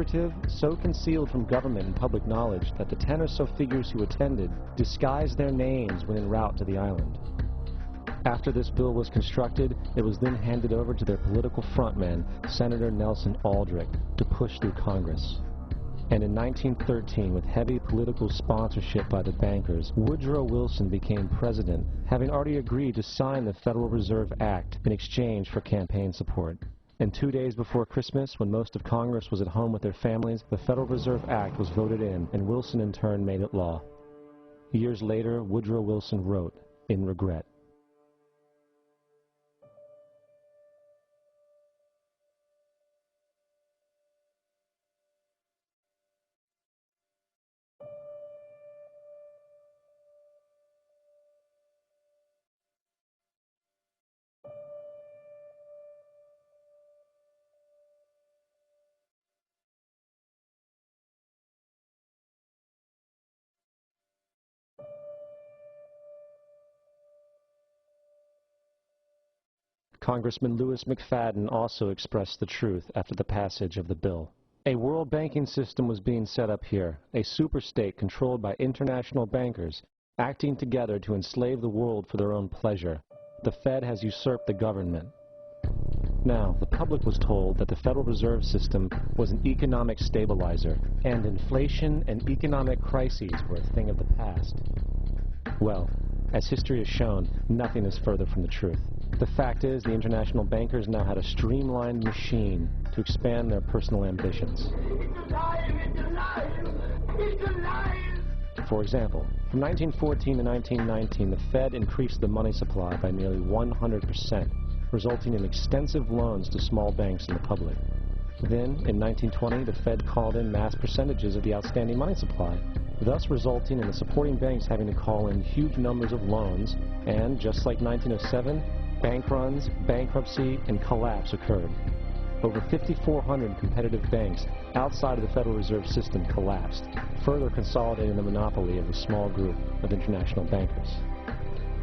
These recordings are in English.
secretive, so concealed from government and public knowledge that the 10 or so figures who attended disguised their names when en route to the island. After this bill was constructed, it was then handed over to their political frontman, Senator Nelson Aldrich, to push through Congress. And in 1913, with heavy political sponsorship by the bankers, Woodrow Wilson became president, having already agreed to sign the Federal Reserve Act in exchange for campaign support. And 2 days before Christmas, when most of Congress was at home with their families, the Federal Reserve Act was voted in, and Wilson in turn made it law. Years later, Woodrow Wilson wrote, in regret, Congressman Lewis McFadden also expressed the truth after the passage of the bill. A world banking system was being set up here, a superstate controlled by international bankers, acting together to enslave the world for their own pleasure. The Fed has usurped the government. Now, the public was told that the Federal Reserve System was an economic stabilizer, and inflation and economic crises were a thing of the past. Well, as history has shown, nothing is further from the truth. The fact is, the international bankers now had a streamlined machine to expand their personal ambitions. It's alive! It's alive! It's alive! For example, from 1914 to 1919, the Fed increased the money supply by nearly 100%, resulting in extensive loans to small banks and the public. Then, in 1920, the Fed called in mass percentages of the outstanding money supply, thus resulting in the supporting banks having to call in huge numbers of loans, and just like 1907, bank runs, bankruptcy, and collapse occurred. Over 5,400 competitive banks outside of the Federal Reserve System collapsed, further consolidating the monopoly of a small group of international bankers.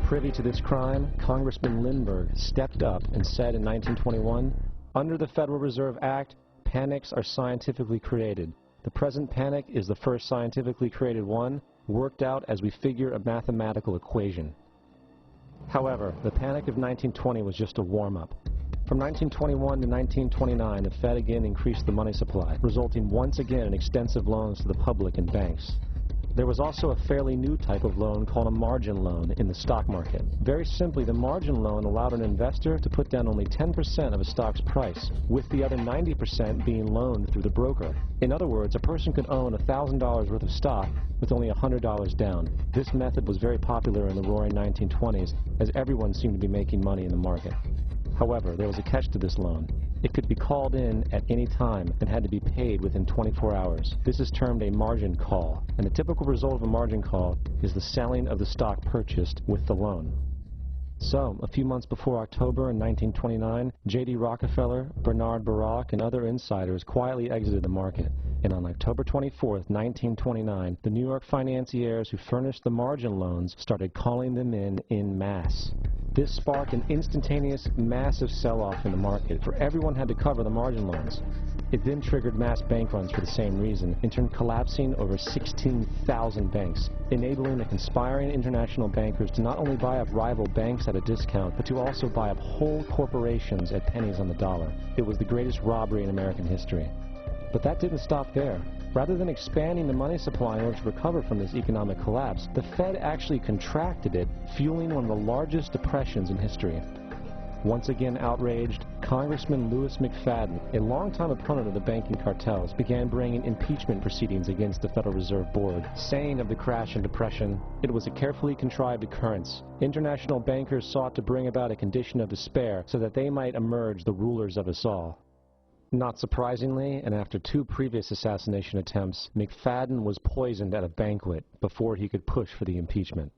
Privy to this crime, Congressman Lindbergh stepped up and said in 1921, "Under the Federal Reserve Act, panics are scientifically created. The present panic is the first scientifically created one, worked out as we figure a mathematical equation." However, the panic of 1920 was just a warm-up. From 1921 to 1929, the Fed again increased the money supply, resulting once again in extensive loans to the public and banks. There was also a fairly new type of loan called a margin loan in the stock market. Very simply, the margin loan allowed an investor to put down only 10% of a stock's price, with the other 90% being loaned through the broker. In other words, a person could own $1,000 worth of stock with only $100 down. This method was very popular in the roaring 1920s, as everyone seemed to be making money in the market. However, there was a catch to this loan. It could be called in at any time and had to be paid within 24 hours. This is termed a margin call, and the typical result of a margin call is the selling of the stock purchased with the loan. So, a few months before October in 1929, J.D. Rockefeller, Bernard Baruch, and other insiders quietly exited the market. And on October 24, 1929, the New York financiers who furnished the margin loans started calling them in masse. This sparked an instantaneous, massive sell-off in the market, for everyone had to cover the margin loans. It then triggered mass bank runs for the same reason, in turn collapsing over 16,000 banks, enabling the conspiring international bankers to not only buy up rival banks at a discount, but to also buy up whole corporations at pennies on the dollar. It was the greatest robbery in American history. But that didn't stop there. Rather than expanding the money supply in order to recover from this economic collapse, the Fed actually contracted it, fueling one of the largest depressions in history. Once again outraged, Congressman Lewis McFadden, a longtime opponent of the banking cartels, began bringing impeachment proceedings against the Federal Reserve Board, saying of the crash and depression, "It was a carefully contrived occurrence. International bankers sought to bring about a condition of despair so that they might emerge the rulers of us all." Not surprisingly, and after 2 previous assassination attempts, McFadden was poisoned at a banquet before he could push for the impeachment.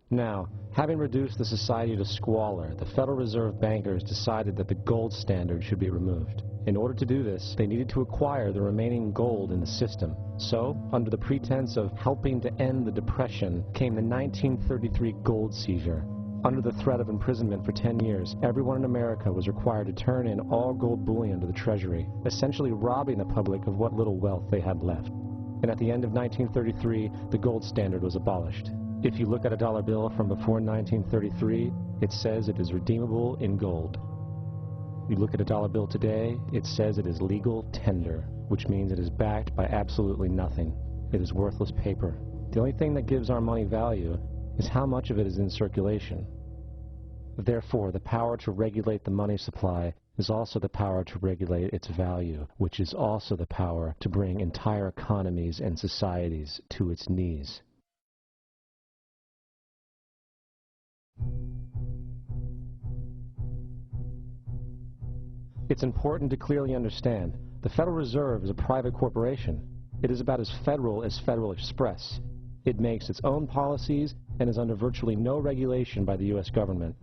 Now, having reduced the society to squalor, the Federal Reserve bankers decided that the gold standard should be removed. In order to do this, they needed to acquire the remaining gold in the system. So, under the pretense of helping to end the Depression, came the 1933 gold seizure. Under the threat of imprisonment for 10 years, everyone in America was required to turn in all gold bullion to the Treasury, essentially robbing the public of what little wealth they had left. And at the end of 1933, the gold standard was abolished. If you look at a dollar bill from before 1933, it says it is redeemable in gold. You look at a dollar bill today, it says it is legal tender, which means it is backed by absolutely nothing. It is worthless paper. The only thing that gives our money value is how much of it is in circulation. Therefore, the power to regulate the money supply is also the power to regulate its value, which is also the power to bring entire economies and societies to its knees. It's important to clearly understand the Federal Reserve is a private corporation. It is about as Federal Express. It makes its own policies and is under virtually no regulation by the U.S. government.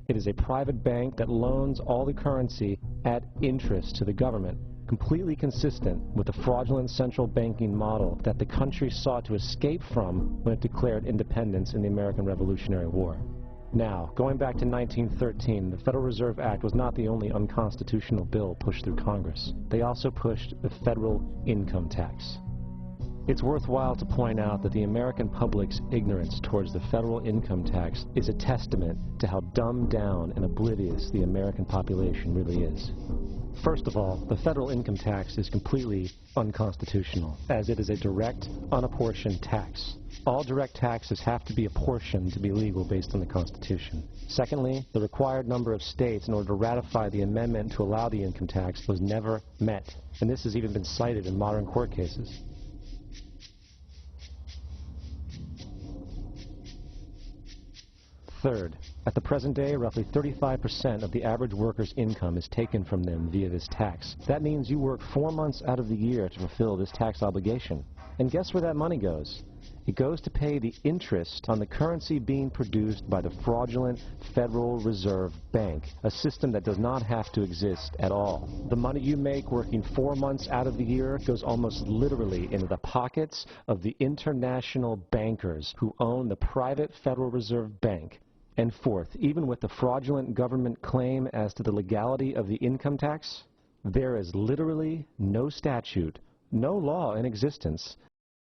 It is a private bank that loans all the currency at interest to the government, completely consistent with the fraudulent central banking model that the country sought to escape from when it declared independence in the American Revolutionary War. Now, going back to 1913, the Federal Reserve Act was not the only unconstitutional bill pushed through Congress. They also pushed the federal income tax. It's worthwhile to point out that the American public's ignorance towards the federal income tax is a testament to how dumbed down and oblivious the American population really is. First of all, the federal income tax is completely unconstitutional, as it is a direct, unapportioned tax. All direct taxes have to be apportioned to be legal based on the Constitution. Secondly, the required number of states in order to ratify the amendment to allow the income tax was never met, and this has even been cited in modern court cases. Third, at the present day, roughly 35% of the average worker's income is taken from them via this tax. That means you work 4 months out of the year to fulfill this tax obligation. And guess where that money goes? It goes to pay the interest on the currency being produced by the fraudulent Federal Reserve Bank, a system that does not have to exist at all. The money you make working 4 months out of the year goes almost literally into the pockets of the international bankers who own the private Federal Reserve Bank. And fourth, even with the fraudulent government claim as to the legality of the income tax, there is literally no statute, no law in existence